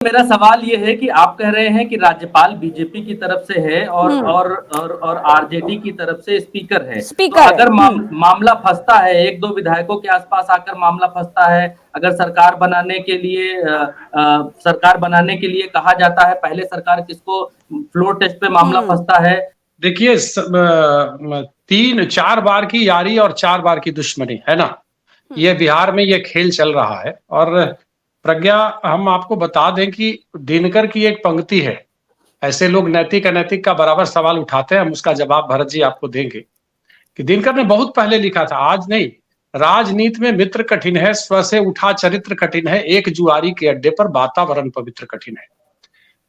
मेरा सवाल ये है कि आप कह रहे हैं कि राज्यपाल बीजेपी की तरफ से है और हम्म। और आरजेडी की तरफ से स्पीकर है। तो स्पीकर है। अगर मामला फंसता है, एक दो विधायकों के आसपास आकर मामला फंसता है, अगर सरकार बनाने के लिए कहा जाता है, पहले सरकार किसको फ्लोर टेस्ट पे मामला फंसता है। देखिए 3-4 बार की यारी और 4 बार की दुश्मनी है ना, ये बिहार में ये खेल चल रहा है। और प्रज्ञा, हम आपको बता दें कि दिनकर की एक पंक्ति है, ऐसे लोग नैतिक अनैतिक का बराबर सवाल उठाते हैं, हम उसका जवाब भरत जी आपको देंगे, कि दिनकर ने बहुत पहले लिखा था, आज नहीं, राजनीति में मित्र कठिन है, स्व से उठा चरित्र कठिन है, एक जुआरी के अड्डे पर वातावरण पवित्र कठिन है।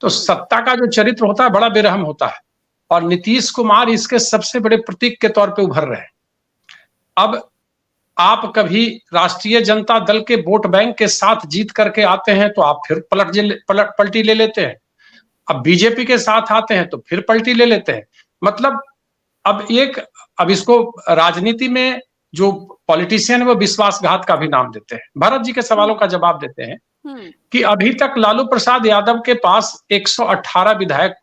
तो सत्ता का जो चरित्र होता है बड़ा बेरहम होता है, और नीतीश कुमार इसके सबसे बड़े प्रतीक के तौर पे उभर रहे हैं। अब आप कभी राष्ट्रीय जनता दल के वोट बैंक के साथ जीत करके आते हैं तो आप फिर पलटी ले लेते हैं, अब बीजेपी के साथ आते हैं तो फिर पलटी ले लेते हैं। मतलब अब इसको राजनीति में जो पॉलिटिशियन है वो विश्वासघात का भी नाम देते हैं। भरत जी के सवालों का जवाब देते हैं कि अभी तक लालू प्रसाद यादव के पास 118 विधायक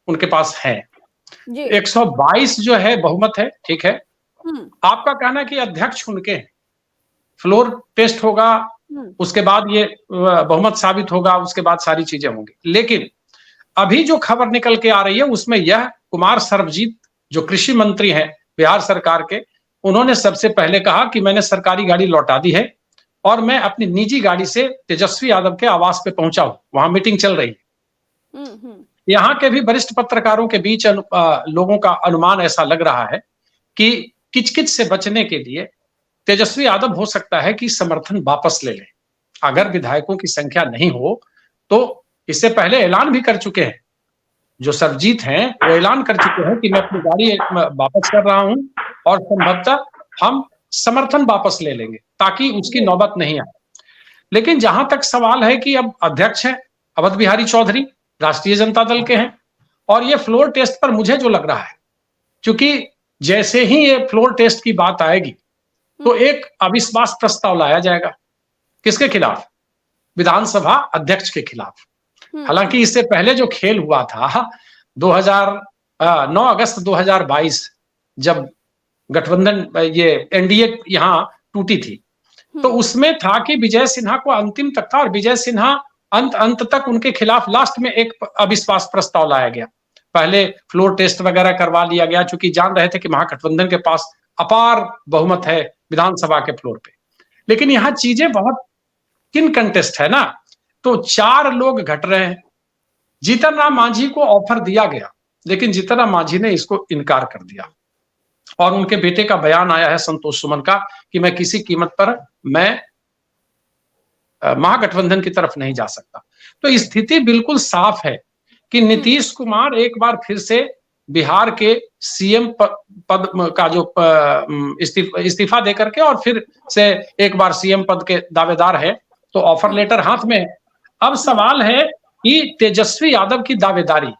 उनके पास हैं, 122 जो है बहुमत है, ठीक है। आपका कहना है कि अध्यक्ष उनके हैं, फ्लोर टेस्ट होगा, उसके बाद ये बहुमत साबित होगा, उसके बाद सारी चीजें होंगी। लेकिन अभी जो खबर निकल के आ रही है उसमें यह कुमार सर्वजीत जो कृषि मंत्री हैं बिहार सरकार के, उन्होंने सबसे पहले कहा कि मैंने सरकारी गाड़ी लौटा दी है और मैं अपनी निजी गाड़ी से तेजस्वी यादव के आवास पे पहुंचा हूं, वहां मीटिंग चल रही है। यहाँ के भी वरिष्ठ पत्रकारों के बीच लोगों का अनुमान ऐसा लग रहा है कि किचकिच से बचने के लिए तेजस्वी यादव हो सकता है कि समर्थन वापस ले लें। अगर विधायकों की संख्या नहीं हो तो इससे पहले ऐलान भी कर चुके हैं, जो सरजीत हैं वो ऐलान कर चुके हैं कि मैं अपनी गाड़ी वापस कर रहा हूं और संभवतः हम समर्थन वापस ले लेंगे ताकि उसकी नौबत नहीं आए। लेकिन जहां तक सवाल है कि अब अध्यक्ष हैं अवध बिहारी चौधरी, राष्ट्रीय जनता दल के हैं, और ये फ्लोर टेस्ट पर मुझे जो लग रहा है, क्योंकि जैसे ही ये फ्लोर टेस्ट की बात आएगी तो एक अविश्वास प्रस्ताव लाया जाएगा। किसके खिलाफ? विधानसभा अध्यक्ष के खिलाफ। हालांकि इससे पहले जो खेल हुआ था 9 अगस्त 2022 जब गठबंधन ये एनडीए यहां टूटी थी, तो उसमें था कि विजय सिन्हा को अंतिम तक था और विजय सिन्हा अंत तक उनके खिलाफ लास्ट में एक अविश्वास प्रस्ताव लाया गया। पहले फ्लोर टेस्ट वगैरह करवा लिया गया क्योंकि जान रहे थे कि महागठबंधन के पास अपार बहुमत है विधानसभा के फ्लोर पे। लेकिन यहां चीजें बहुत किन कंटेस्ट है ना, तो 4 लोग घट रहे हैं। जीतन राम मांझी को ऑफर दिया गया लेकिन जीतन राम मांझी ने इसको इनकार कर दिया, और उनके बेटे का बयान आया है संतोष सुमन का कि मैं किसी कीमत पर मैं महागठबंधन की तरफ नहीं जा सकता। तो स्थिति बिल्कुल साफ है कि नीतीश कुमार एक बार फिर से बिहार के सीएम पद का जो इस्तीफा देकर के और फिर से एक बार सीएम पद के दावेदार है, तो ऑफर लेटर हाथ में है। अब सवाल है कि तेजस्वी यादव की दावेदारी।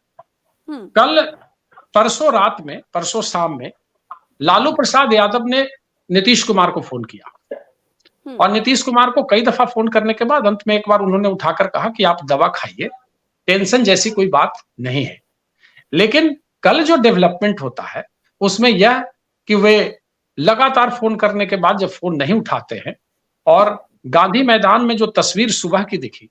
कल परसों शाम में लालू प्रसाद यादव ने नीतीश कुमार को फोन किया, और नीतीश कुमार को कई दफा फोन करने के बाद अंत में एक बार उन्होंने उठाकर कहा कि आप दवा खाइए, टेंशन जैसी कोई बात नहीं है। लेकिन कल जो डेवलपमेंट होता है उसमें यह कि वे लगातार फोन करने के बाद जब फोन नहीं उठाते हैं, और गांधी मैदान में जो तस्वीर सुबह की दिखी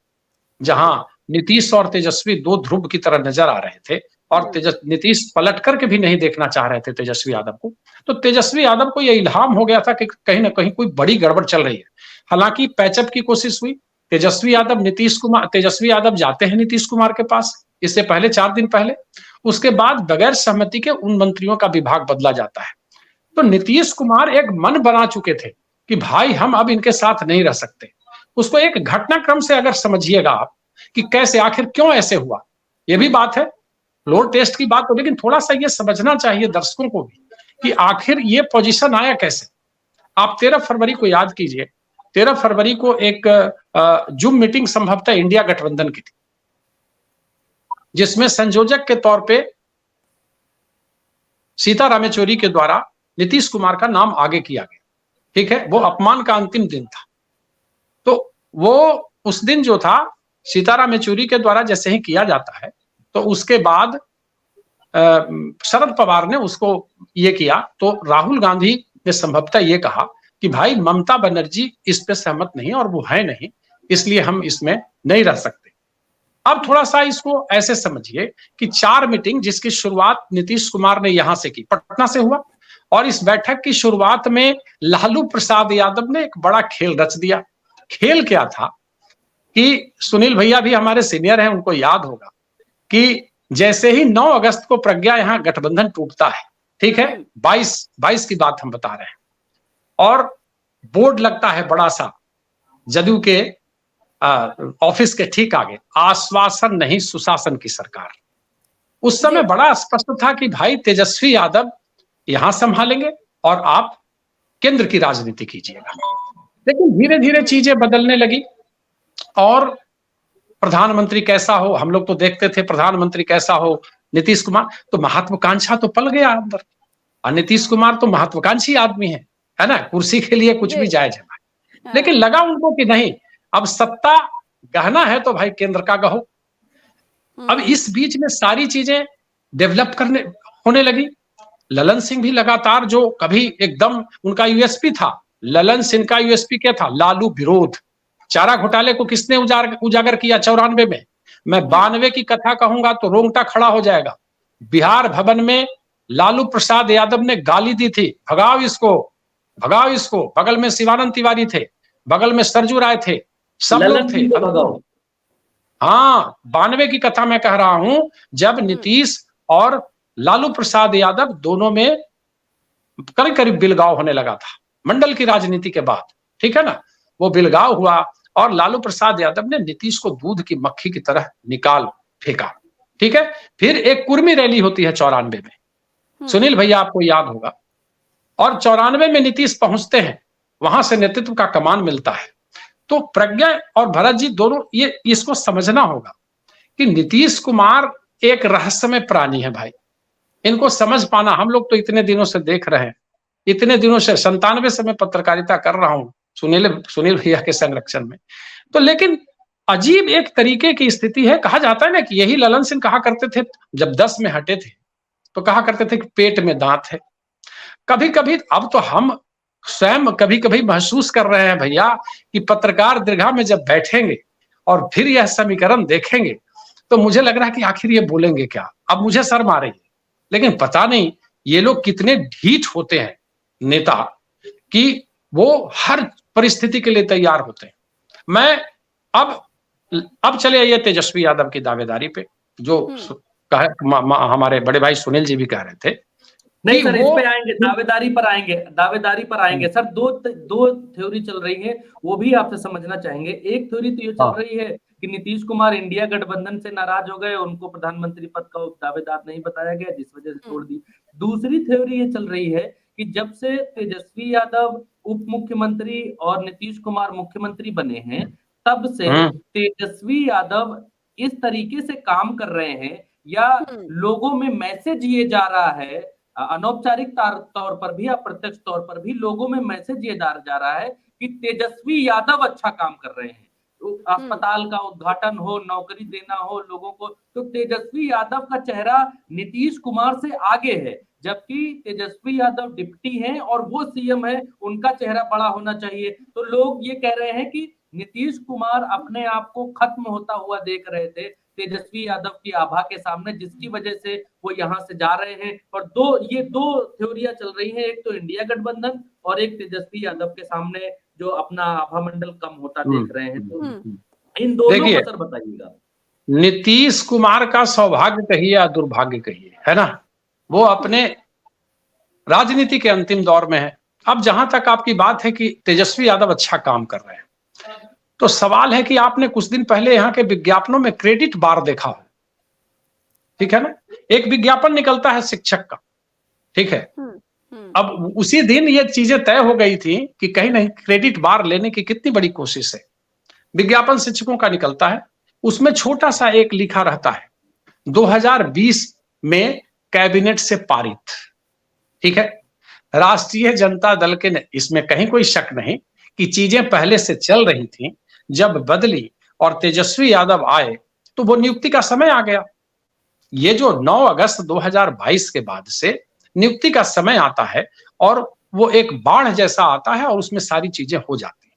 जहां नीतीश और तेजस्वी 2 ध्रुव की तरह नजर आ रहे थे, और नीतीश पलट करके भी नहीं देखना चाह रहे थे तेजस्वी यादव को, तो तेजस्वी यादव को यह इल्हाम हो गया था कि कहीं ना कहीं कोई बड़ी गड़बड़ चल रही है। हालांकि पैचअप की कोशिश हुई, तेजस्वी यादव जाते हैं नीतीश कुमार के पास, इससे पहले 4 दिन पहले, उसके बाद बगैर सहमति के उन मंत्रियों का विभाग बदला जाता है। तो नीतीश कुमार एक मन बना चुके थे कि भाई हम अब इनके साथ नहीं रह सकते। उसको एक घटनाक्रम से अगर समझिएगा आप कि कैसे आखिर क्यों ऐसे हुआ, यह भी बात है, फ्लोर टेस्ट की बात हो, लेकिन थोड़ा सा ये समझना चाहिए दर्शकों को भी कि आखिर ये पोजीशन आया कैसे। आप 13 फरवरी को याद कीजिए, 13 फरवरी को एक जूम मीटिंग संभवतः इंडिया गठबंधन की थी, जिसमें संयोजक के तौर पे सीताराम येचुरी के द्वारा नीतीश कुमार का नाम आगे किया गया। ठीक है, वो अपमान का अंतिम दिन था। तो वो उस दिन जो था सीताराम येचुरी के द्वारा जैसे ही किया जाता है तो उसके बाद शरद पवार ने उसको ये किया, तो राहुल गांधी ने संभवतः ये कहा कि भाई ममता बनर्जी इस पे सहमत नहीं और वो है नहीं, इसलिए हम इसमें नहीं रह सकते। अब थोड़ा सा इसको ऐसे समझिए कि 4 मीटिंग जिसकी शुरुआत नीतीश कुमार ने यहां से की, पटना से हुआ, और इस बैठक की शुरुआत में लालू प्रसाद यादव ने एक बड़ा खेल रच दिया। खेल क्या था कि सुनील भैया भी हमारे सीनियर हैं, उनको याद होगा कि जैसे ही 9 अगस्त को प्रज्ञा यहां गठबंधन टूटता है, ठीक है, 22 की बात हम बता रहे हैं, और बोर्ड लगता है बड़ा सा जदयू के ऑफिस के ठीक आगे, आश्वासन नहीं सुशासन की सरकार। उस समय बड़ा स्पष्ट था कि भाई तेजस्वी यादव यहां संभालेंगे और आप केंद्र की राजनीति कीजिएगा। लेकिन धीरे धीरे चीजें बदलने लगी, और प्रधानमंत्री कैसा हो, हम लोग तो देखते थे प्रधानमंत्री कैसा हो, नीतीश कुमार, तो महत्वाकांक्षा तो पल गया अंदर, और नीतीश कुमार तो महत्वाकांक्षी आदमी है ना, कुर्सी के लिए कुछ भी जायज है। लेकिन लगा उनको कि नहीं, अब सत्ता गहना है तो भाई केंद्र का गहो। अब इस बीच में सारी चीजें डेवलप होने लगी। ललन सिंह भी लगातार, जो कभी एकदम उनका यूएसपी था, ललन सिंह का यूएसपी क्या था, लालू विरोध। चारा घोटाले को किसने उजागर किया 94 में? मैं 92 की कथा कहूंगा तो रोंगटा खड़ा हो जाएगा। बिहार भवन में लालू प्रसाद यादव ने गाली दी थी, भगाओ इसको, भगाओ इसको। बगल में शिवानंद तिवारी थे, बगल में सरजू राय थे, सब लोग थे। हाँ, 92 की कथा मैं कह रहा हूं, जब नीतीश और लालू प्रसाद यादव दोनों में करीब करीब बिलगाव होने लगा था मंडल की राजनीति के बाद, ठीक है ना। वो बिलगाव हुआ और लालू प्रसाद यादव ने नीतीश को दूध की मक्खी की तरह निकाल फेंका, ठीक है। फिर एक कुर्मी रैली होती है 94 में, सुनील भैया आपको याद होगा, और 94 में नीतीश पहुंचते हैं, वहां से नेतृत्व का कमान मिलता है। तो प्रज्ञा और भरत जी दोनों ये इसको समझना होगा कि नीतीश कुमार एक रहस्यमय प्राणी है भाई, इनको समझ पाना। हम लोग तो इतने दिनों से देख रहे हैं, इतने दिनों से 97 से मैं पत्रकारिता कर रहा हूं सुनील भैया के संरक्षण में, तो लेकिन अजीब एक तरीके की स्थिति है। कहा जाता है ना कि यही ललन सिंह कहा करते थे जब 10 में हटे थे, तो कहा करते थे कि पेट में दांत है। कभी कभी, अब तो हम स्वयं कभी कभी महसूस कर रहे हैं भैया कि पत्रकार दीर्घा में जब बैठेंगे और फिर यह समीकरण देखेंगे तो मुझे लग रहा है कि आखिर ये बोलेंगे क्या। अब मुझे शर्म आ रही है, लेकिन पता नहीं ये लोग कितने ढीठ होते हैं नेता कि वो हर परिस्थिति के लिए तैयार होते हैं। मैं अब चले आइए तेजस्वी यादव की दावेदारी पे, जो हमारे बड़े भाई सुनील जी भी कह रहे थे। नहीं सर, इस पे आएंगे, दावेदारी पर आएंगे सर। दो थ्योरी चल रही है, वो भी आपसे समझना चाहेंगे। एक थ्योरी तो ये चल रही है कि नीतीश कुमार इंडिया गठबंधन से नाराज हो गए, उनको प्रधानमंत्री पद का दावेदार नहीं बताया गया, जिस वजह से छोड़ दी। दूसरी थ्योरी ये चल रही है कि जब से तेजस्वी यादव उप मुख्यमंत्री और नीतीश कुमार मुख्यमंत्री बने हैं, तब से तेजस्वी यादव इस तरीके से काम कर रहे हैं, या लोगों में मैसेज ये जा रहा है, अनौपचारिक तौर पर भी, अप्रत्यक्ष तौर पर भी लोगों में मैसेज ये जा रहा है कि तेजस्वी यादव अच्छा काम कर रहे हैं। अस्पताल का उद्घाटन हो, नौकरी देना हो लोगों को, तो तेजस्वी यादव का चेहरा नीतीश कुमार से आगे है, जबकि तेजस्वी यादव डिप्टी हैं और वो सीएम है, उनका चेहरा बड़ा होना चाहिए। तो लोग ये कह रहे हैं कि नीतीश कुमार अपने आप को खत्म होता हुआ देख रहे थे तेजस्वी यादव की आभा के सामने, जिसकी वजह से वो यहाँ से जा रहे हैं। और ये दो थ्योरियां चल रही हैं, एक तो इंडिया गठबंधन और एक तेजस्वी यादव के सामने जो अपना आभा मंडल कम होता देख रहे हैं। तो इन दोनों को सर बताइएगा। नीतीश कुमार का सौभाग्य कहिए या दुर्भाग्य कहिए, है ना, वो अपने राजनीति के अंतिम दौर में है। अब जहां तक आपकी बात है कि तेजस्वी यादव अच्छा काम कर रहे हैं, तो सवाल है कि आपने कुछ दिन पहले यहाँ के विज्ञापनों में क्रेडिट बार देखा हो, ठीक है ना। एक विज्ञापन निकलता है शिक्षक का, ठीक है। अब उसी दिन ये चीजें तय हो गई थी कि कहीं नहीं क्रेडिट बार लेने की कितनी बड़ी कोशिश है। विज्ञापन शिक्षकों का निकलता है, उसमें छोटा सा एक लिखा रहता है 2020 में कैबिनेट से पारित, ठीक है। राष्ट्रीय जनता दल के, इसमें कहीं कोई शक नहीं कि चीजें पहले से चल रही थी, जब बदली और तेजस्वी यादव आए तो वो नियुक्ति का समय आ गया। ये जो 9 अगस्त 2022 के बाद से नियुक्ति का समय आता है और वो एक बाढ़ जैसा आता है और उसमें सारी चीजें हो जाती हैं।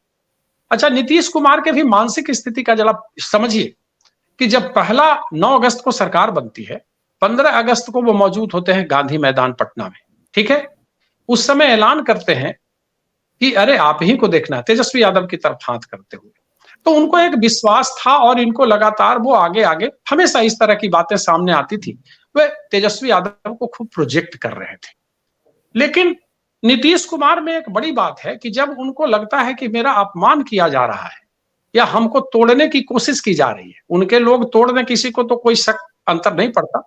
अच्छा, नीतीश कुमार के भी मानसिक स्थिति का जरा समझिए कि जब पहला 9 अगस्त को सरकार बनती है, 15 अगस्त को वो मौजूद होते हैं गांधी मैदान पटना में, ठीक है। उस समय ऐलान करते हैं कि अरे आप ही को देखना है, तेजस्वी यादव की तरफ हाथ करते हुए। तो उनको एक विश्वास था और इनको लगातार वो आगे आगे हमेशा इस तरह की बातें सामने आती थी, वे तेजस्वी यादव को खूब प्रोजेक्ट कर रहे थे। लेकिन नीतीश कुमार में एक बड़ी बात है कि जब उनको लगता है कि मेरा अपमान किया जा रहा है या हमको तोड़ने की कोशिश की जा रही है, उनके लोग तोड़ दें किसी को तो कोई शक अंतर नहीं पड़ता,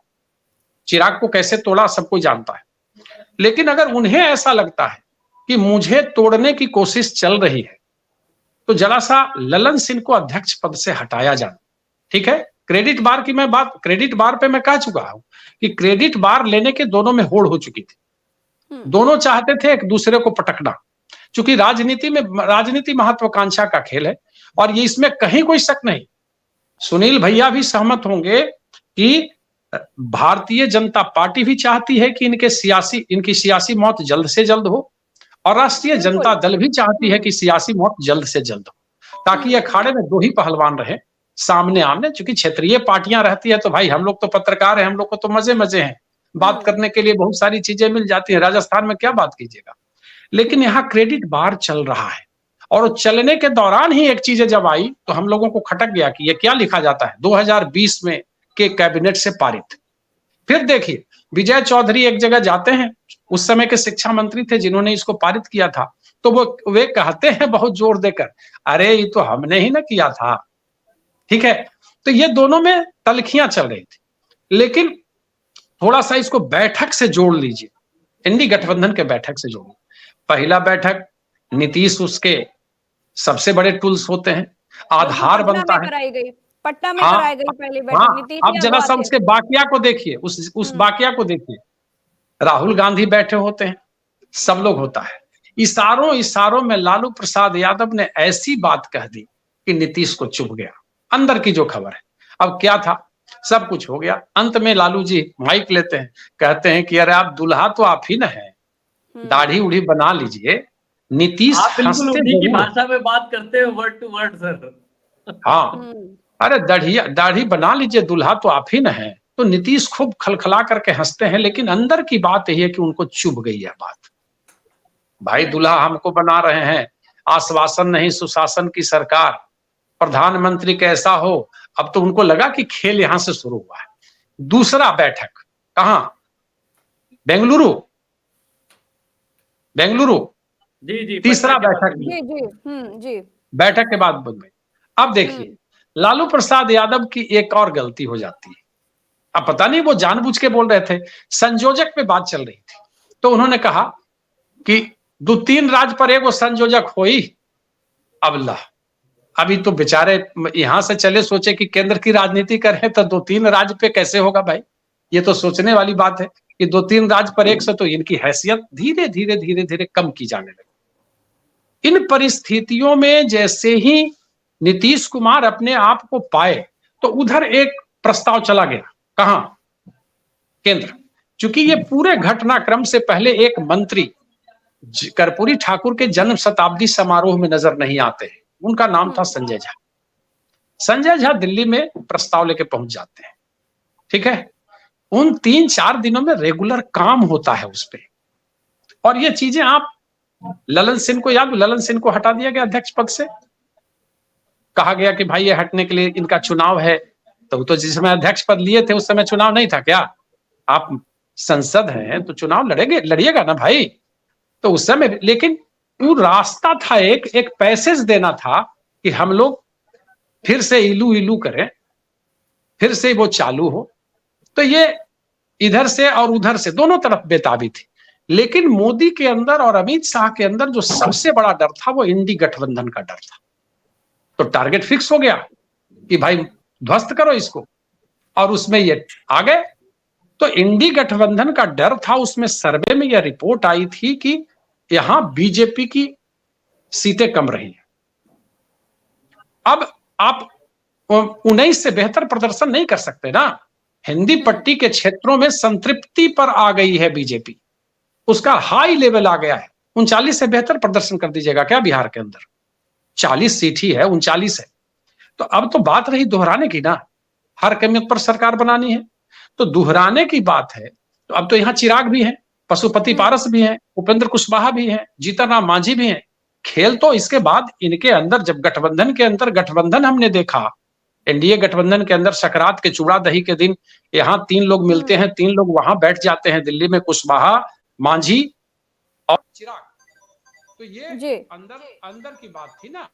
चिराग को कैसे तोड़ा सब कोई जानता है। लेकिन अगर उन्हें ऐसा लगता है कि मुझे तोड़ने की कोशिश चल रही है तो जरा सा ललन सिंह को अध्यक्ष पद से हटाया जाए, ठीक है। क्रेडिट बार की मैं बात, क्रेडिट बार पे मैं कह चुका हूं कि क्रेडिट बार लेने के दोनों में होड़ हो चुकी थी। दोनों चाहते थे एक दूसरे को पटकना, क्योंकि राजनीति महत्वाकांक्षा का खेल है और ये इसमें कहीं कोई शक नहीं। सुनील भैया भी सहमत होंगे कि भारतीय जनता पार्टी भी चाहती है कि इनकी सियासी मौत जल्द से जल्द हो और राष्ट्रीय जनता दल भी चाहती है कि सियासी मौत जल्द से जल्द हो, ताकि अखाड़े में दो ही पहलवान रहे सामने आमने। चूंकि क्षेत्रीय पार्टियां रहती है तो भाई हम लोग तो पत्रकार हैं, हम लोग को तो मजे मजे हैं, बात करने के लिए बहुत सारी चीजें मिल जाती है। राजस्थान में क्या बात कीजिएगा, लेकिन यहाँ क्रेडिट बार चल रहा है और चलने के दौरान ही एक चीज जब आई तो हम लोगों को खटक गया कि ये क्या लिखा जाता है 2020 में के कैबिनेट से पारित। फिर देखिए विजय चौधरी एक जगह जाते हैं, उस समय के शिक्षा मंत्री थे जिन्होंने इसको पारित किया था, तो वे कहते हैं बहुत जोर देकर, अरे ये तो हमने ही ना किया था, ठीक है। तो ये दोनों में तलखियां चल रही थी। लेकिन थोड़ा सा इसको बैठक से जोड़ लीजिए, इंडी गठबंधन के बैठक से जोड़िए। पहला बैठक नीतीश उसके सबसे बड़े टूल्स होते हैं, आधार बनता है। पटना में कराई गई पहली बैठक नीतीश। अब जरा सा उसके बाकिया को देखिए, उस बाकिया को देखिए। राहुल गांधी बैठे होते हैं, सब लोग होता है। इशारों में लालू प्रसाद यादव ने ऐसी बात कह दी कि नीतीश को चुभ गया। अंदर की जो खबर है, अब क्या था, सब कुछ हो गया। अंत में लालू जी माइक लेते हैं, कहते हैं कि अरे आप दुल्हा तो आप ही ना है, दाढ़ी उड़ी बना लीजिए। नीतीश हंसते की भाषा में बात करते हैं, वर्ड टू वर्ड सर। हाँ, अरे दाढ़ी बना लीजिए, दुल्हा तो आप ही ना है। तो नीतीश खूब खलखला करके हंसते हैं, लेकिन अंदर की बात यही है कि उनको चुभ गई है बात। भाई दूल्हा हमको बना रहे हैं, आश्वासन नहीं सुशासन की सरकार, प्रधानमंत्री कैसा हो। अब तो उनको लगा कि खेल यहां से शुरू हुआ है। दूसरा बैठक कहां, बेंगलुरु जी तीसरा बैठक जी बैठक के बाद बंद। अब देखिए लालू प्रसाद यादव की एक और गलती हो जाती है। अब पता नहीं वो जानबूझ के बोल रहे थे, संयोजक पे बात चल रही थी, तो उन्होंने कहा कि 2-3 राज्य पर एगो संयोजक हो ही। अब अभी तो बेचारे यहां से चले सोचे कि केंद्र की राजनीति करें तो 2-3 राज्य पे कैसे होगा भाई। ये तो सोचने वाली बात है कि 2-3 राज्य पर एक से तो इनकी हैसियत धीरे धीरे कम की जाने लगी। इन परिस्थितियों में जैसे ही नीतीश कुमार अपने आप को पाए तो उधर एक प्रस्ताव चला गया, कहां, केंद्र। चूंकि ये पूरे घटनाक्रम से पहले एक मंत्री कर्पूरी ठाकुर के जन्म शताब्दी समारोह में नजर नहीं आते हैं, उनका नाम था संजय झा। संजय झा दिल्ली में प्रस्ताव लेके पहुंच जाते हैं, ठीक है। उन 3-4 दिनों में रेगुलर काम होता है उस पे, और ये चीजें आप ललन सिंह को हटा दिया गया अध्यक्ष पद से। कहा गया कि भाई ये हटने के लिए इनका चुनाव है, तो जिस समय अध्यक्ष पद लिए थे उस समय चुनाव नहीं था क्या? आप संसद हैं तो चुनाव लड़िएगा ना भाई। तो उस समय लेकिन वो रास्ता था, एक पैसेज देना था कि हम लोग फिर से इलू करें, फिर से वो चालू हो। तो ये इधर से और उधर से दोनों तरफ बेताबी थी। लेकिन मोदी के अंदर और अमित शाह के अंदर जो सबसे बड़ा डर था वो इंडी गठबंधन का डर था। तो टारगेट फिक्स हो गया कि भाई ध्वस्त करो इसको, और उसमें ये आ गए। तो इंडी गठबंधन का डर था। उसमें सर्वे में यह रिपोर्ट आई थी कि यहां बीजेपी की सीटें कम रही हैं। अब आप 19 से बेहतर प्रदर्शन नहीं कर सकते ना। हिंदी पट्टी के क्षेत्रों में संतृप्ति पर आ गई है बीजेपी, उसका हाई लेवल आ गया है। 39 से बेहतर प्रदर्शन कर दीजिएगा क्या बिहार के अंदर? 40 सीट ही है, 39 है। तो अब तो बात रही दोहराने की ना, हर कीमत पर सरकार बनानी है, तो दोहराने की बात है। तो अब तो यहाँ चिराग भी है, पशुपति पारस भी है, उपेंद्र कुशवाहा भी है, जीतन राम मांझी भी है। खेल तो इसके बाद इनके अंदर, जब गठबंधन के अंदर गठबंधन हमने देखा, एनडीए गठबंधन के अंदर सकरात के चूड़ा दही के दिन यहाँ 3 लोग मिलते हैं, 3 लोग वहां बैठ जाते हैं दिल्ली में, कुशवाहा, मांझी और चिराग। तो ये अंदर की बात थी ना,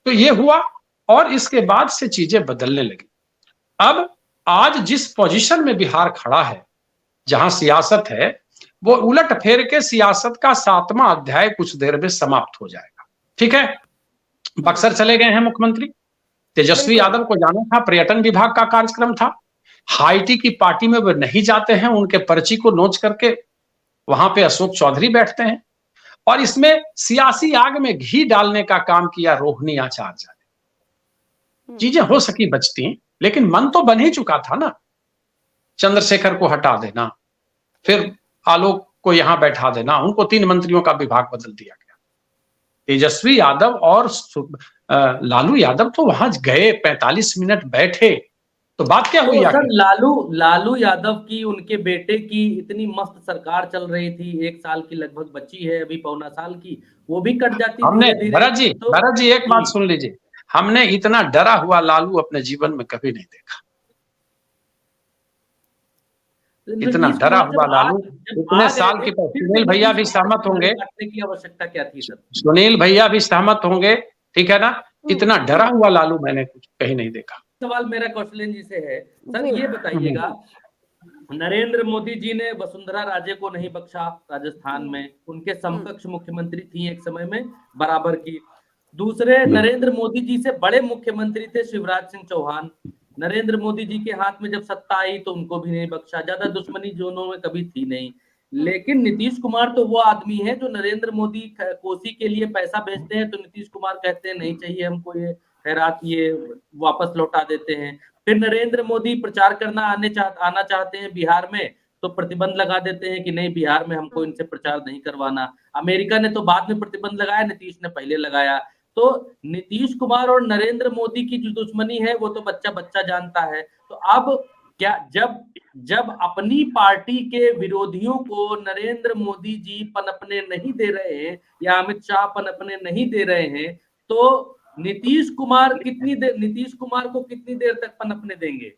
तो ये हुआ और इसके बाद से चीजें बदलने लगी। अब आज जिस पोजीशन में बिहार खड़ा है, जहां सियासत है, वो उलट फेर के सियासत का 7वां अध्याय कुछ देर में समाप्त हो जाएगा। ठीक है, बक्सर चले गए हैं मुख्यमंत्री, तेजस्वी यादव को जाना था, पर्यटन विभाग का कार्यक्रम था, हाईटी की पार्टी में वो नहीं जाते हैं, उनके पर्ची को नोच करके वहां पे अशोक चौधरी बैठते हैं, और इसमें सियासी आग में घी डालने का काम किया रोहिणी आचार्य ने। चीजें हो सकी बचती, लेकिन मन तो बन ही चुका था ना। चंद्रशेखर को हटा देना, फिर आलोक को यहां बैठा देना, उनको 3 मंत्रियों का विभाग बदल दिया गया। तेजस्वी यादव और लालू यादव तो वहां गए, 45 मिनट बैठे, तो बात क्या हुई? सर लालू यादव की, उनके बेटे की इतनी मस्त सरकार चल रही थी, 1 साल की लगभग बची है, अभी 1.25 साल की, वो भी कट जाती। हमने भरत जी एक बात सुन लीजिए, हमने इतना डरा हुआ लालू अपने जीवन में कभी नहीं देखा। इतना डरा हुआ लालू इतने साल के। सुनील भैया भी सहमत होंगे, की आवश्यकता क्या थी सर? सुनील भैया भी सहमत होंगे, ठीक है ना? इतना डरा हुआ लालू मैंने कुछ कहीं नहीं देखा। सवाल मेरा कौशलेंद्र जी से है, सर ये बताइएगा, नरेंद्र मोदी जी ने वसुंधरा राजे को नहीं बख्शा राजस्थान में, उनके समकक्ष मुख्यमंत्री थी एक समय में बराबर की। दूसरे नरेंद्र मोदी जी से बड़े मुख्यमंत्री थे शिवराज सिंह चौहान, नरेंद्र मोदी जी के हाथ में जब सत्ता आई तो उनको भी नहीं बख्शा, ज्यादा दुश्मनी दोनों में कभी थी नहीं। लेकिन नीतीश कुमार तो वो आदमी है जो नरेंद्र मोदी कोसी के लिए पैसा भेजते हैं तो नीतीश कुमार कहते हैं नहीं चाहिए हमको ये खैरात, ये वापस लौटा देते हैं। फिर नरेंद्र मोदी प्रचार करना आना चाहते हैं बिहार में तो प्रतिबंध लगा देते हैं कि नहीं बिहार में हमको इनसे प्रचार नहीं करवाना। अमेरिका ने तो बाद में प्रतिबंध लगाया, नीतीश ने पहले लगाया। तो नीतीश कुमार और नरेंद्र मोदी की जो दुश्मनी है वो तो बच्चा बच्चा जानता है। तो अब क्या जब अपनी पार्टी के विरोधियों को नरेंद्र मोदी जी पनपने नहीं दे रहे हैं या अमित शाह पनपने नहीं दे रहे हैं, तो नीतीश कुमार को कितनी देर तक पनपने देंगे?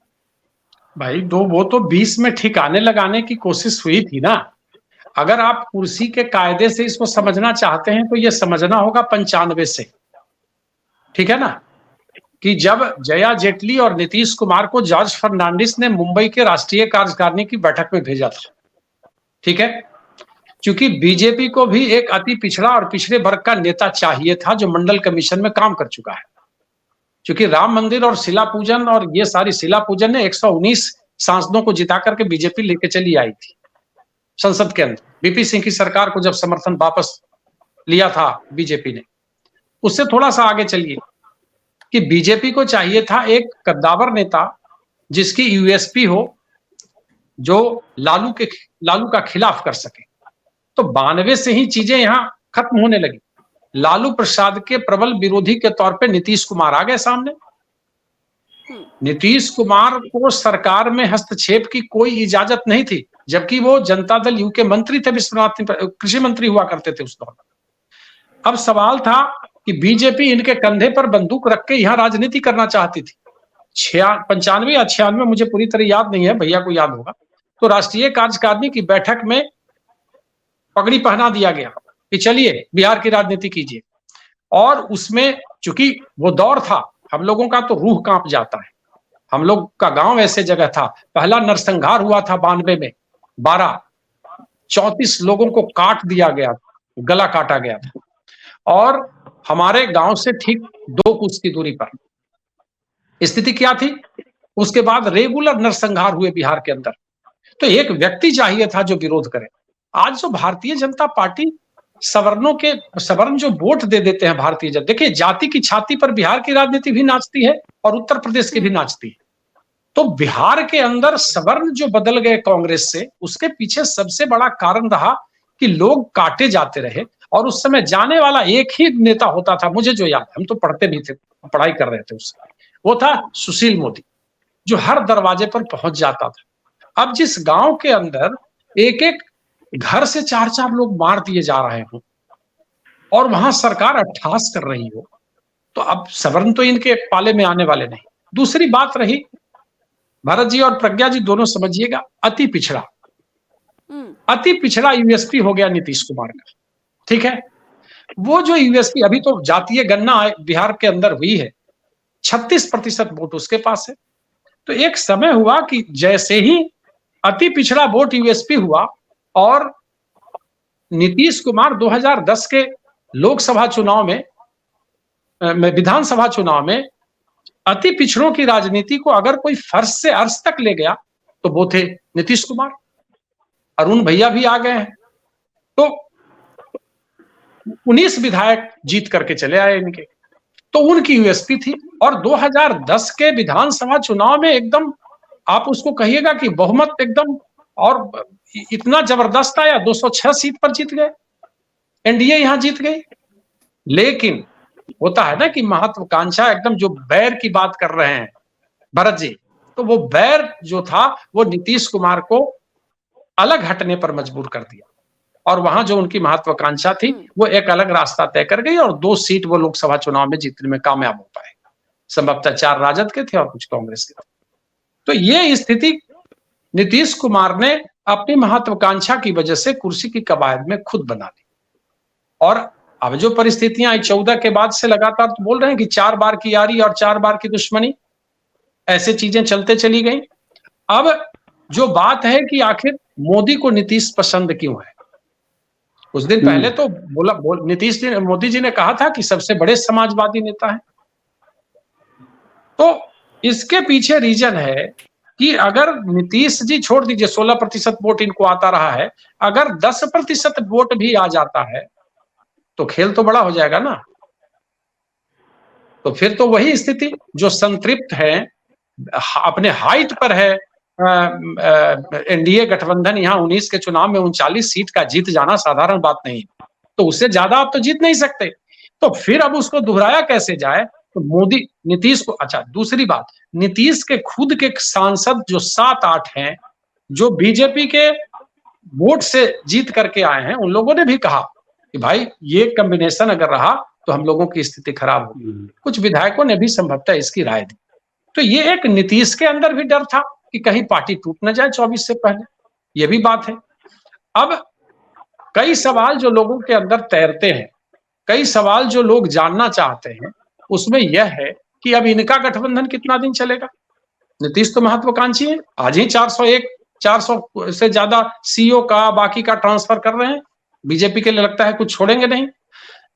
भाई वो तो 20 में ठिकाने लगाने की कोशिश हुई थी ना। अगर आप कुर्सी के कायदे से इसको समझना चाहते हैं तो ये समझना होगा 95 से, ठीक है ना, कि जब जया जेटली और नीतीश कुमार को जॉर्ज फर्नांडिस ने मुंबई के राष्ट्रीय कार्यकारिणी की बैठक में भेजा था, ठीक है, क्योंकि बीजेपी को भी एक अति पिछड़ा और पिछड़े वर्ग का नेता चाहिए था जो मंडल कमीशन में काम कर चुका है। क्योंकि राम मंदिर और शिला पूजन और ये सारी शिला पूजन ने 119 सांसदों को जिता करके बीजेपी लेके चली आई थी संसद के अंदर। बीपी सिंह की सरकार को जब समर्थन वापस लिया था बीजेपी ने, उससे थोड़ा सा आगे चलिए कि बीजेपी को चाहिए था एक कद्दावर नेता जिसकी यूएसपी हो, जो लालू का खिलाफ कर सके। तो 92 से ही चीजें यहां खत्म होने लगी। लालू प्रसाद के प्रबल विरोधी के तौर पे नीतीश कुमार आ गए सामने। नीतीश कुमार को सरकार में हस्तक्षेप की कोई इजाजत नहीं थी, जबकि वो जनता दल यू के मंत्री थे, विश्वनाथ कृषि मंत्री हुआ करते थे उस दौरान। अब सवाल था कि बीजेपी इनके कंधे पर बंदूक रख के यहाँ राजनीति करना चाहती थी। 95 या 96 मुझे पूरी तरह याद नहीं है, भैया को याद होगा, तो राष्ट्रीय कार्यकारिणी की बैठक में पगड़ी पहना दिया गया कि चलिए बिहार की राजनीति कीजिए। और उसमें चूंकि वो दौर था, हम लोगों का तो रूह कांप जाता है। हम लोग का गांव ऐसे जगह था, पहला नरसंहार हुआ था 92 में, 34 लोगों को काट दिया गया, गला काटा गया था, और हमारे गांव से ठीक 2 कोस की दूरी पर स्थिति क्या थी। उसके बाद रेगुलर नरसंहार हुए बिहार के अंदर। तो एक व्यक्ति चाहिए था जो विरोध करे। आज जो भारतीय जनता पार्टी सवर्ण जो वोट दे देते हैं भारतीय जनता, देखिए जाति की छाती पर बिहार की राजनीति भी नाचती है और उत्तर प्रदेश की भी नाचती है। तो बिहार के अंदर सवर्ण जो बदल गए कांग्रेस से, उसके पीछे सबसे बड़ा कारण रहा कि लोग काटे जाते रहे। और उस समय जाने वाला एक ही नेता होता था, मुझे जो याद, हम तो पढ़ते भी थे, पढ़ाई कर रहे थे उससे, वो था सुशील मोदी, जो हर दरवाजे पर पहुंच जाता था। अब जिस गांव के अंदर एक एक घर से 4-4 लोग मार दिए जा रहे हो और वहां सरकार अट्ठास कर रही हो, तो अब सवर्ण तो इनके पाले में आने वाले नहीं। दूसरी बात रही, भरत जी और प्रज्ञा जी दोनों समझिएगा, अति पिछड़ा यूएसपी हो गया नीतीश कुमार का, ठीक है। वो जो यूएसपी, अभी तो जातीय गणना बिहार के अंदर हुई है, 36% वोट उसके पास है। तो एक समय हुआ कि जैसे ही अति पिछड़ा वोट यूएसपी हुआ और नीतीश कुमार 2010 के लोकसभा चुनाव में, विधानसभा चुनाव में अति पिछड़ों की राजनीति को अगर कोई फर्श से अर्श तक ले गया तो वो थे नीतीश कुमार। अरुण भैया भी आ गए हैं, तो 19 विधायक जीत करके चले आए इनके, तो उनकी यूएसपी थी। और 2010 के विधानसभा चुनाव में एकदम आप उसको कहिएगा कि बहुमत एकदम और इतना जबरदस्त आया, 206 सीट पर जीत गए, एनडीए यहां जीत गई। लेकिन होता है ना कि महत्वाकांक्षा, एकदम जो बैर की बात कर रहे हैं भरत जी, तो वो बैर जो था वो नीतीश कुमार को अलग हटने पर मजबूर कर दिया, और वहां जो उनकी महत्वाकांक्षा थी वो एक अलग रास्ता तय कर गई, और 2 सीट वो लोकसभा चुनाव में जीतने में कामयाब हो पाए। संभवतः 4 राजद के थे और कुछ कांग्रेस के थे। तो ये स्थिति नीतीश कुमार ने अपनी महत्वाकांक्षा की वजह से कुर्सी की कवायद में खुद बना ली। और अब जो परिस्थितियां आई 14 के बाद से लगातार तो बोल रहे हैं कि 4 बार की यारी और 4 बार की दुश्मनी, ऐसे चीजें चलते चली गई। अब जो बात है कि आखिर मोदी को नीतीश पसंद क्यों है, कुछ दिन पहले तो मोदी जी ने कहा था कि सबसे बड़े समाजवादी नेता है। तो इसके पीछे रीजन है कि अगर नीतीश जी, छोड़ दीजिए 16% वोट इनको आता रहा है, अगर 10% वोट भी आ जाता है तो खेल तो बड़ा हो जाएगा ना। तो फिर तो वही स्थिति जो संतृप्त है, अपने हाइट पर है एनडीए गठबंधन, यहाँ 19 के चुनाव में 39 सीट का जीत जाना साधारण बात नहीं, तो उससे ज्यादा आप तो जीत नहीं सकते। तो फिर अब उसको दोहराया कैसे जाए, तो मोदी नीतीश को, अच्छा दूसरी बात, नीतीश के खुद के सांसद जो 7-8 हैं जो बीजेपी के वोट से जीत करके आए हैं, उन लोगों ने भी कहा कि भाई ये कॉम्बिनेशन अगर रहा तो हम लोगों की स्थिति खराब होगी। कुछ विधायकों ने भी संभवतः इसकी राय दी। तो ये एक नीतीश के अंदर भी डर था कि कहीं पार्टी टूट न जाए 24 से पहले, ये भी बात है। अब कई सवाल जो लोगों के अंदर तैरते हैं, कई सवाल जो लोग जानना चाहते हैं, उसमें यह है कि अब इनका गठबंधन कितना दिन चलेगा। नीतीश तो महत्वाकांक्षी है, आज ही 400 से ज्यादा सीओ का, बाकी का ट्रांसफर कर रहे हैं, बीजेपी के लिए लगता है कुछ छोड़ेंगे नहीं।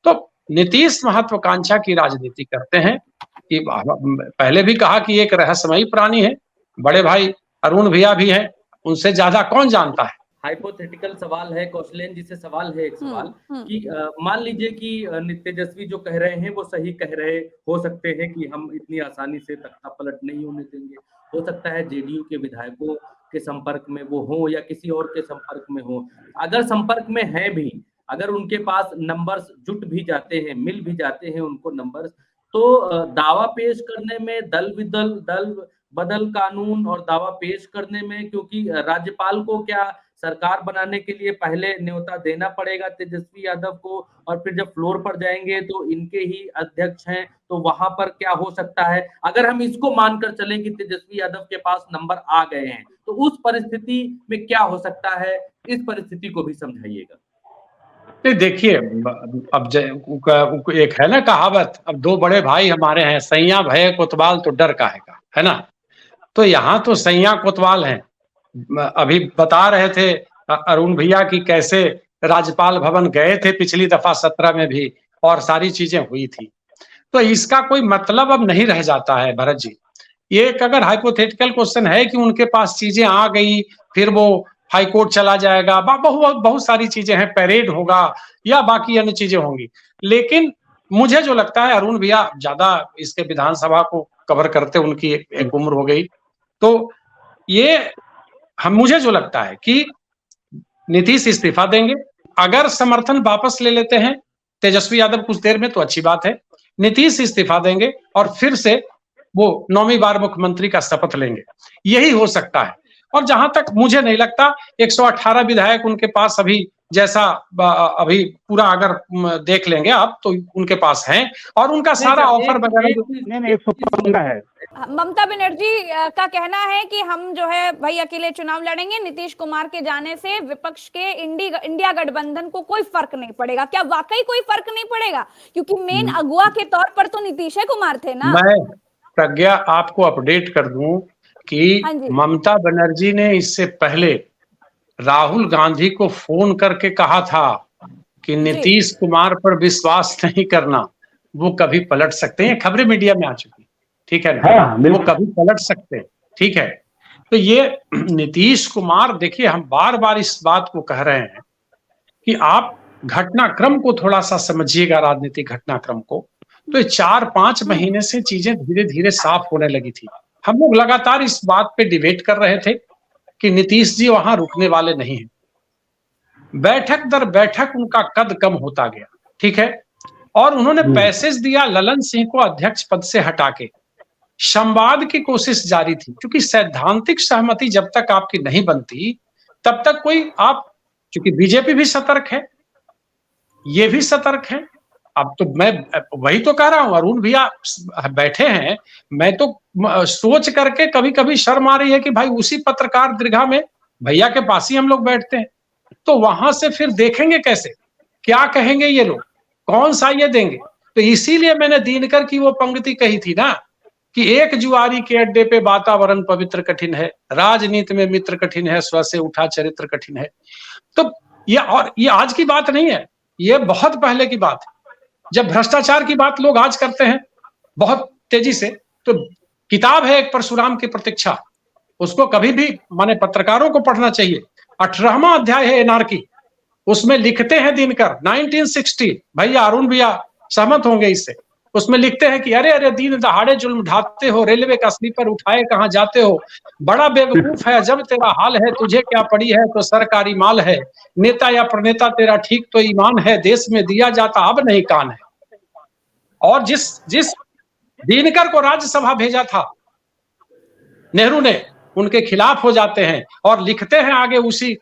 तो नीतीश महत्वाकांक्षा की राजनीति करते हैं कि पहले भी कहा कि एक रहस्यमयी प्राणी है, बड़े भाई अरुण भैया भी हैं, उनसे ज्यादा कौन जानता है। हाइपोथेटिकल सवाल है, कौशलेन जी से सवाल है, एक सवाल कि मान लीजिए कि तेजस्वी जो कह रहे हैं वो सही कह रहे हो सकते हैं कि हम इतनी आसानी से तख्ता पलट नहीं होने देंगे, हो सकता है जेडीयू के विधायकों के संपर्क में वो हो या किसी और के संपर्क में हो, अगर संपर्क में है भी, अगर उनके पास नंबर्स जुट भी जाते हैं, मिल भी जाते हैं उनको नंबर्स, तो दावा पेश करने में दल बदल कानून और दावा पेश करने में, क्योंकि राज्यपाल को क्या सरकार बनाने के लिए पहले न्योता देना पड़ेगा तेजस्वी यादव को, और फिर जब फ्लोर पर जाएंगे तो इनके ही अध्यक्ष हैं, तो वहां पर क्या हो सकता है। अगर हम इसको मानकर चलें कि तेजस्वी यादव के पास नंबर आ गए हैं, तो उस परिस्थिति में क्या हो सकता है, इस परिस्थिति को भी समझाइएगा। देखिए, अब एक है ना कहावत, अब 2 बड़े भाई हमारे हैं, सैया भय कोतवाल तो डर काहे का, है ना। तो यहाँ तो सैया कोतवाल हैं। अभी बता रहे थे अरुण भैया की कैसे राज्यपाल भवन गए थे पिछली दफा 17 में भी, और सारी चीजें हुई थी। तो इसका कोई मतलब अब नहीं रह जाता है भरत जी। ये एक अगर हाइपोथेटिकल क्वेश्चन है कि उनके पास चीजें आ गई, फिर वो हाई कोर्ट चला जाएगा, बहुत सारी चीजें हैं, पैरेड होगा या बाकी अन्य चीजें होंगी। लेकिन मुझे जो लगता है अरुण भैया ज्यादा इसके विधानसभा को कवर करते, उनकी एक उम्र हो गई। तो ये मुझे जो लगता है कि नीतीश इस्तीफा देंगे। अगर समर्थन वापस ले लेते हैं तेजस्वी यादव कुछ देर में तो अच्छी बात है। नीतीश इस्तीफा देंगे और फिर से वो 9वीं बार मुख्यमंत्री का शपथ लेंगे, यही हो सकता है। और जहां तक मुझे नहीं लगता 118 विधायक उनके पास अभी, जैसा अभी पूरा अगर देख लेंगे आप तो उनके पास हैं, और उनका सारा ऑफर वगैरह नहीं 115 है। ममता बनर्जी का कहना है कि हम जो है भाई अकेले चुनाव लड़ेंगे, नीतीश कुमार के जाने से विपक्ष के इंडिया गठबंधन को कोई फर्क नहीं पड़ेगा। क्या वाकई कोई फर्क नहीं पड़ेगा? क्योंकि मेन अगुआ के तौर पर तो नीतीश कुमार थे ना। मैं प्रज्ञा आपको अपडेट कर दूं कि ममता बनर्जी ने इससे पहले राहुल गांधी को फोन करके कहा था कि नीतीश कुमार पर विश्वास नहीं करना, वो कभी पलट सकते हैं। खबरें मीडिया में आ चुकी, ठीक है ना? वो कभी पलट सकते हैं, ठीक है। तो ये नीतीश कुमार, देखिए हम बार बार इस बात को कह रहे हैं कि आप घटनाक्रम को थोड़ा सा समझिएगा, राजनीतिक घटनाक्रम को। तो 4-5 महीने से चीजें धीरे धीरे साफ होने लगी थी। हम लोग लगातार इस बात पे डिबेट कर रहे थे कि नीतीश जी वहां रुकने वाले नहीं हैं। बैठक दर बैठक उनका कद कम होता गया, ठीक है। और उन्होंने पैसेज दिया ललन सिंह को अध्यक्ष पद से हटा के। संवाद की कोशिश जारी थी, क्योंकि सैद्धांतिक सहमति जब तक आपकी नहीं बनती तब तक कोई आप, क्योंकि बीजेपी भी सतर्क है, ये भी सतर्क है। अब तो मैं वही तो कह रहा हूं, अरुण भैया बैठे हैं, मैं तो सोच करके कभी कभी शर्म आ रही है कि भाई उसी पत्रकार दीर्घा में भैया के पास ही हम लोग बैठते हैं, तो वहां से फिर देखेंगे कैसे, क्या कहेंगे ये लोग, कौन सा ये देंगे। तो इसीलिए मैंने दिनकर की वो पंक्ति कही थी ना कि एक जुआरी के अड्डे पे वातावरण पवित्र कठिन है, राजनीति में मित्र कठिन है, स्व से उठा चरित्र कठिन है। तो ये आज की बात नहीं है, ये बहुत पहले की बात है। जब भ्रष्टाचार की बात लोग आज करते हैं बहुत तेजी से, तो किताब है एक परशुराम की प्रतीक्षा, उसको कभी भी माने पत्रकारों को पढ़ना चाहिए। 18वां अध्याय है एनार्की, उसमें लिखते हैं दिनकर 1960, भैया अरुण भैया सहमत होंगे इससे, उसमें लिखते हैं कि अरे अरे दिन दहाड़े जुल्म ढाते हो, रेलवे का स्लीपर उठाए कहां जाते हो, बड़ा बेवकूफ है जब तेरा हाल है, तुझे क्या पड़ी है तो सरकारी माल है, नेता या प्रणेता तेरा ठीक तो ईमान है, देश में दिया जाता अब नहीं कान है। और जिस दिनकर को राज्यसभा भेजा था नेहरू ने, उनके खिलाफ हो जाते हैं और लिखते हैं आगे उसी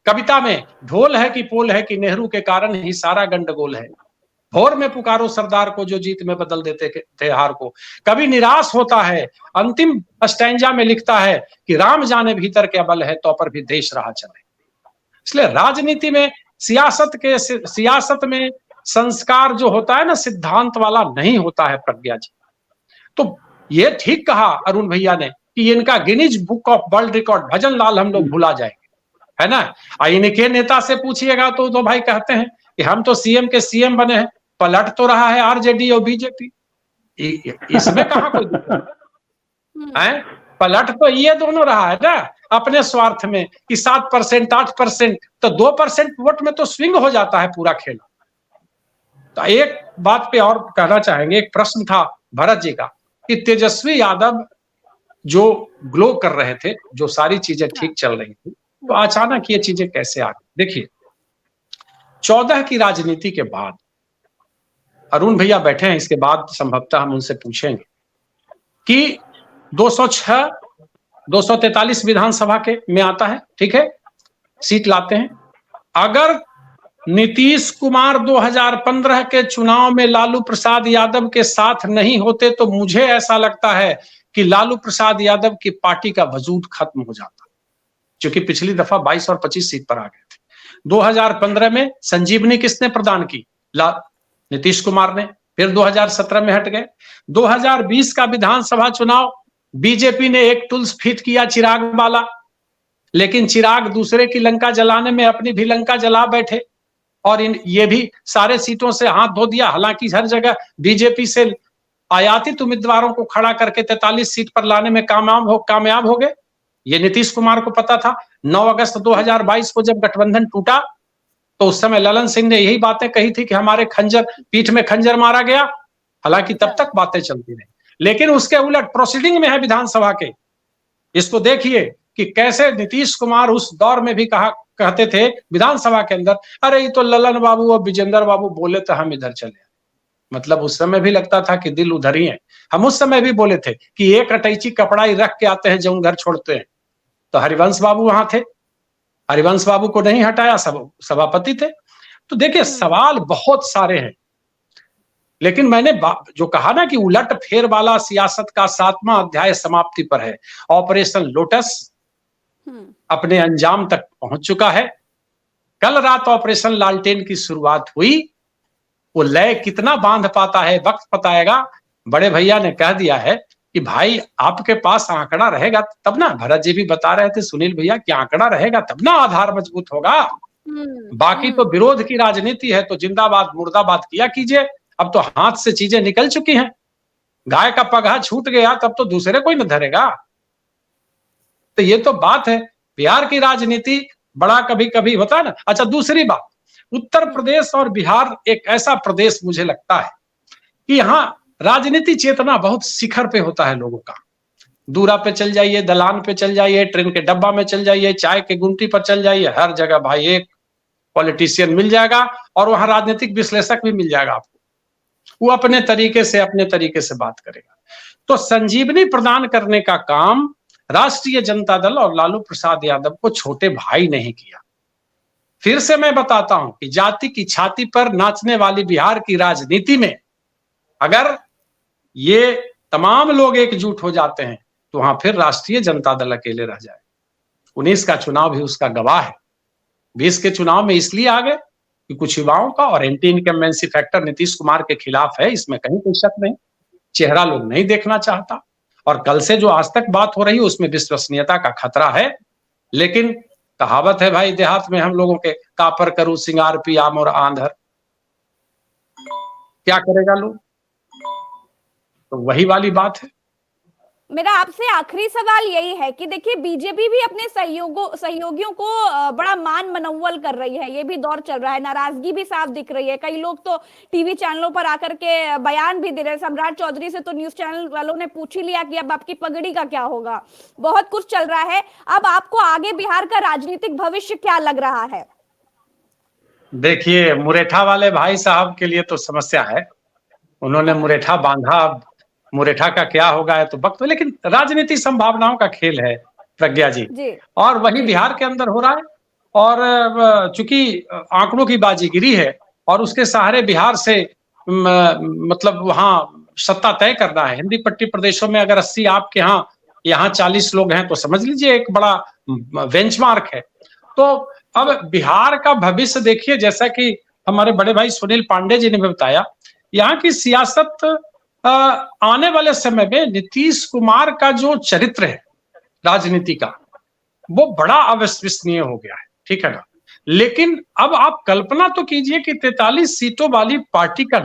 कविता में, ढोल है कि पोल है कि नेहरू के कारण ही सारा गंडगोल है, भोर में पुकारो सरदार को जो जीत में बदल देते थे हार को, कभी निराश होता है। अंतिम स्टैंजा में लिखता है कि राम जाने भीतर क्या बल है तो पर भी देश रहा चले। इसलिए राजनीति में सियासत में संस्कार जो होता है ना, सिद्धांत वाला नहीं होता है प्रज्ञा जी। तो ये ठीक कहा अरुण भैया ने कि इनका Guinness book of world record Bhajan Lal हम लोग भुला जाएंगे, है ना। इनके नेता से पूछिएगा तो भाई कहते हैं कि हम तो सीएम के सीएम बने हैं, पलट तो रहा है आरजेडी और बीजेपी, इसमें कहां कोई दिक्कत है। पलट तो ये दोनों रहा है ना अपने स्वार्थ में कि 7%, 8%, तो 2% वोट में तो स्विंग हो जाता है पूरा खेल। तो एक बात पे और कहना चाहेंगे, एक प्रश्न था भरत जी का कि तेजस्वी यादव जो ग्लो कर रहे थे, जो सारी चीजें ठीक चल रही थी, तो अचानक ये चीजें कैसे आ गई। देखिए 14 की राजनीति के बाद, अरुण भैया बैठे हैं, इसके बाद संभवतः हम उनसे पूछेंगे कि 206, 243 विधानसभा के में आता है, ठीक है, सीट लाते हैं। अगर नीतीश कुमार 2015 के चुनाव में लालू प्रसाद यादव के साथ नहीं होते तो मुझे ऐसा लगता है कि लालू प्रसाद यादव की पार्टी का वजूद खत्म हो जाता, क्योंकि पिछली दफा 22 और 25 सीट पर आ गए थे। 2015 में संजीवनी किसने प्रदान की? नीतीश कुमार ने। फिर 2017 में हट गए। 2020 का विधानसभा चुनाव बीजेपी ने एक टूल्स फिट किया चिराग वाला, लेकिन चिराग दूसरे की लंका जलाने में अपनी भी लंका जला बैठे और ये भी सारे सीटों से हाथ धो दिया। हालांकि हर जगह बीजेपी से आयातित उम्मीदवारों को खड़ा करके 43 सीट पर लाने में कामयाब हो गए। ये नीतीश कुमार को पता था। 9 अगस्त 2022 को जब गठबंधन टूटा तो उस समय ललन सिंह ने यही बातें कही थी कि हमारे पीठ में खंजर मारा गया। हालांकि तब तक बातें चलती रही, लेकिन उसके उलट प्रोसीडिंग में है विधानसभा के। इसको देखिए कि कैसे नीतीश कुमार उस दौर में भी कहते थे विधानसभा के अंदर, अरे ये तो ललन बाबू और विजेंद्र बाबू बोले तो हम इधर चले। मतलब उस समय भी लगता था कि दिल उधर ही है। हम उस समय भी बोले थे कि एक अटैची कपड़ा ही रख के आते हैं जो घर छोड़ते हैं। तो हरिवंश बाबू वहां थे, हरिवंश बाबू को नहीं हटाया, सभापति थे। तो देखिए सवाल बहुत सारे हैं, लेकिन मैंने जो कहा ना कि उलट फेर वाला सियासत का 7वां अध्याय समाप्ति पर है। ऑपरेशन लोटस अपने अंजाम तक पहुंच चुका है। कल रात ऑपरेशन लालटेन की शुरुआत हुई। वो लय कितना बांध पाता है वक्त बताएगा। बड़े भैया ने कह दिया है कि भाई आपके पास आंकड़ा रहेगा तब ना, भरत जी भी बता रहे थे सुनील भैया कि आंकड़ा रहेगा तब ना आधार मजबूत होगा। बाकी तो विरोध की राजनीति है, तो जिंदाबाद मुर्दाबाद किया कीजिए। अब तो हाथ से चीजें निकल चुकी हैं। गाय का पगहा छूट गया तब तो दूसरे कोई न धरेगा। तो ये तो बात है, बिहार की राजनीति बड़ा कभी कभी होता है ना। अच्छा, दूसरी बात, उत्तर प्रदेश और बिहार एक ऐसा प्रदेश मुझे लगता है कि यहाँ राजनीति चेतना बहुत शिखर पे होता है लोगों का। दूरा पे चल जाइए, दलान पे चल जाइए, ट्रेन के डब्बा में चल जाइए, चाय के गुमटी पर चल जाइए, हर जगह भाई एक पॉलिटिशियन मिल जाएगा और वहां राजनीतिक विश्लेषक भी मिल जाएगा आपको। वो अपने तरीके से बात करेगा। तो संजीवनी प्रदान करने का काम राष्ट्रीय जनता दल और लालू प्रसाद यादव को छोटे भाई नहीं किया। फिर से मैं बताता हूं कि जाति की छाती पर नाचने वाली बिहार की राजनीति में अगर ये तमाम लोग एकजुट हो जाते हैं तो वहां फिर राष्ट्रीय जनता दल अकेले रह जाए। 19 का चुनाव भी उसका गवाह है। 20 के चुनाव में इसलिए आ गए कि कुछ युवाओं का और anti incumbency factor Nitish Kumar के खिलाफ है, इसमें कहीं कोई शक नहीं। चेहरा लोग नहीं देखना चाहता, और कल से जो आज तक बात हो रही है उसमें विश्वसनीयता का खतरा है। लेकिन कहावत है भाई देहात में हम लोगों के, कापर करूं सिंगार पी आम और आंधर, क्या करेगा लोग। तो वही वाली बात है। मेरा आपसे आखिरी सवाल यही है कि देखिए बीजेपी भी अपने सहयोगियों को बड़ा मान मनौवल कर रही है। ये भी दौर चल रहा है, नाराजगी भी साफ दिख रही है। कई लोग तो टीवी चैनलों पर आकर के बयान भी दे रहे हैं। सम्राट चौधरी से तो न्यूज चैनल वालों ने पूछ ही लिया कि अब आपकी पगड़ी का क्या होगा। बहुत कुछ चल रहा है। अब आपको आगे बिहार का राजनीतिक भविष्य क्या लग रहा है? देखिए, मुरेठा वाले भाई साहब के लिए तो समस्या है। उन्होंने मुरेठा बांधा, मुरेठा का क्या होगा है तो वक्त। लेकिन राजनीति संभावनाओं का खेल है प्रज्ञा जी, और वही बिहार के अंदर हो रहा है। और चूंकि आंकड़ों की बाजीगिरी है और उसके सहारे बिहार से मतलब वहां सत्ता तय करना है। हिंदी पट्टी प्रदेशों में अगर 80 आपके यहाँ 40 लोग हैं तो समझ लीजिए एक बड़ा बेंचमार्क है। तो अब बिहार का भविष्य देखिए, जैसा कि हमारे बड़े भाई सुनील पांडे जी ने भी बताया, यहाँ की सियासत आने वाले समय में नीतीश कुमार का जो चरित्र है राजनीति का, वो बड़ा अविश्वसनीय हो गया है, ठीक है ना। लेकिन अब आप कल्पना तो कीजिए कि 43 सीटों वाली पार्टी का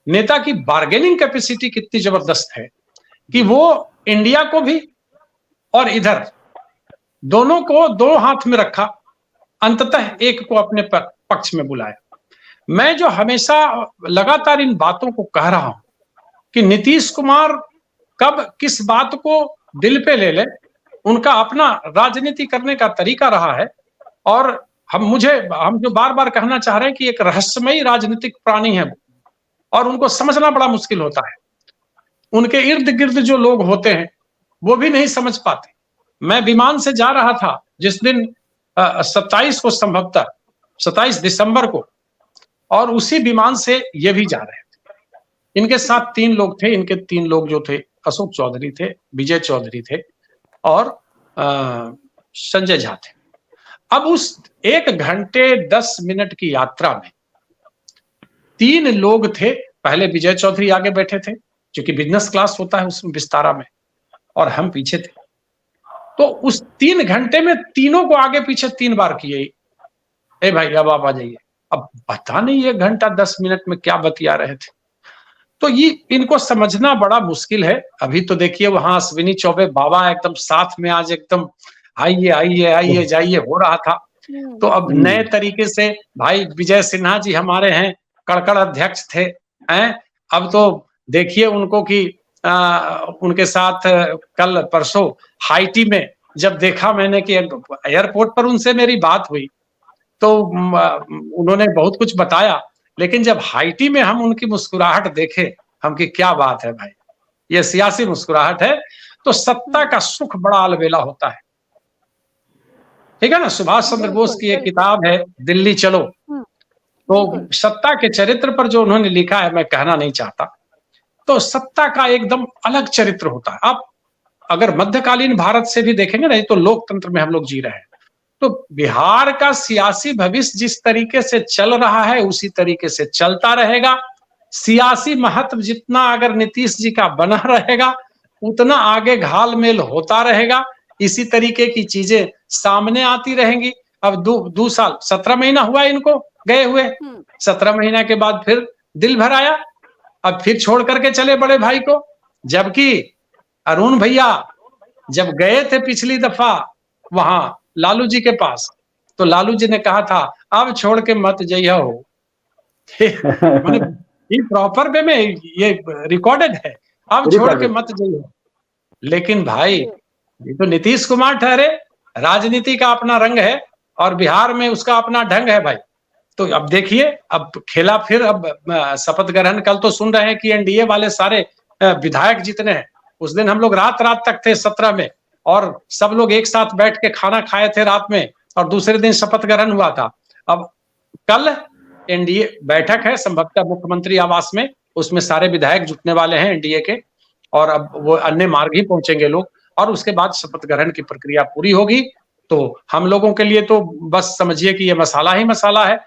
नेता की बार्गेनिंग कैपेसिटी कितनी जबरदस्त है कि वो इंडिया को भी और इधर दोनों को दो हाथ में रखा, अंततः एक को अपने पक्ष में बुलाया। मैं जो हमेशा लगातार इन बातों को कह रहा हूं कि नीतीश कुमार कब किस बात को दिल पे ले ले, उनका अपना राजनीति करने का तरीका रहा है। और हम जो बार बार कहना चाह रहे हैं कि एक रहस्यमयी राजनीतिक प्राणी है वो, और उनको समझना बड़ा मुश्किल होता है। उनके इर्द गिर्द जो लोग होते हैं वो भी नहीं समझ पाते। मैं विमान से जा रहा था जिस दिन 27 को, संभवतः 27 दिसंबर को, और उसी विमान से ये भी जा रहे थे। इनके साथ 3 लोग थे। इनके 3 लोग जो थे, अशोक चौधरी थे, विजय चौधरी थे और संजय झा थे। अब उस 1 घंटे 10 मिनट की यात्रा में 3 लोग थे। पहले विजय चौधरी आगे बैठे थे, क्योंकि बिजनेस क्लास होता है उसमें विस्तारा में, और हम पीछे थे। तो उस 3 घंटे में तीनों को आगे पीछे 3 बार किए, ए भाई अब आप आ जाइए। अब पता नहीं 1 घंटा 10 मिनट में क्या बतिया रहे थे। तो ये इनको समझना बड़ा मुश्किल है। अभी तो देखिए वहां अश्विनी चौबे बाबा एकदम साथ में, आज एकदम आइए आइए आइए जाइए हो रहा था। तो अब नए तरीके से भाई विजय सिन्हा जी हमारे हैं, कड़कड़ अध्यक्ष थे, हैं अब तो देखिए उनको कि उनके साथ कल परसों हाइटी में जब देखा मैंने कि एयरपोर्ट पर उनसे मेरी बात हुई, तो उन्होंने बहुत कुछ बताया, लेकिन जब हाइटी में हम उनकी मुस्कुराहट देखे, हम कि क्या बात है भाई, ये सियासी मुस्कुराहट है। तो सत्ता का सुख बड़ा अलबेला होता है, ठीक है ना। सुभाष चंद्र बोस की एक किताब है दिल्ली चलो, तो सत्ता के चरित्र पर जो उन्होंने लिखा है, मैं कहना नहीं चाहता, तो सत्ता का एकदम अलग चरित्र होता है। आप अगर मध्यकालीन भारत से भी देखेंगे ना, तो लोकतंत्र में हम लोग जी रहे हैं, तो बिहार का सियासी भविष्य जिस तरीके से चल रहा है उसी तरीके से चलता रहेगा। सियासी महत्व जितना अगर नीतीश जी का बना रहेगा, उतना आगे घालमेल होता रहेगा, इसी तरीके की चीजें सामने आती रहेंगी। अब 2 साल 17 महीना हुआ इनको गए हुए, 17 महीना के बाद फिर दिल भर आया, अब फिर छोड़ करके चले बड़े भाई को। जबकि अरुण भैया जब गए थे पिछली दफा वहां लालू जी के पास, तो लालू जी ने कहा था अब छोड़ के मत जइया हो। ये प्रॉपर वे में ये रिकॉर्डेड है, अब छोड़ के मत जइया। लेकिन भाई ये तो नीतीश कुमार ठहरे, राजनीति का अपना रंग है और बिहार में उसका अपना ढंग है भाई। तो अब देखिए, अब खेला फिर, अब शपथ ग्रहण कल तो सुन रहे हैं कि एनडीए वाले सारे विधायक जितने हैं, उस दिन हम लोग रात तक थे 17 में, और सब लोग एक साथ बैठ के खाना खाए थे रात में, और दूसरे दिन शपथ ग्रहण हुआ था। अब कल एनडीए बैठक है संभवतः मुख्यमंत्री आवास में, उसमें सारे विधायक जुटने वाले हैं एनडीए के, और अब वो अन्य मार्ग ही पहुंचेंगे लोग, और उसके बाद शपथ ग्रहण की प्रक्रिया पूरी होगी। तो हम लोगों के लिए तो बस समझिए कि ये मसाला ही मसाला है।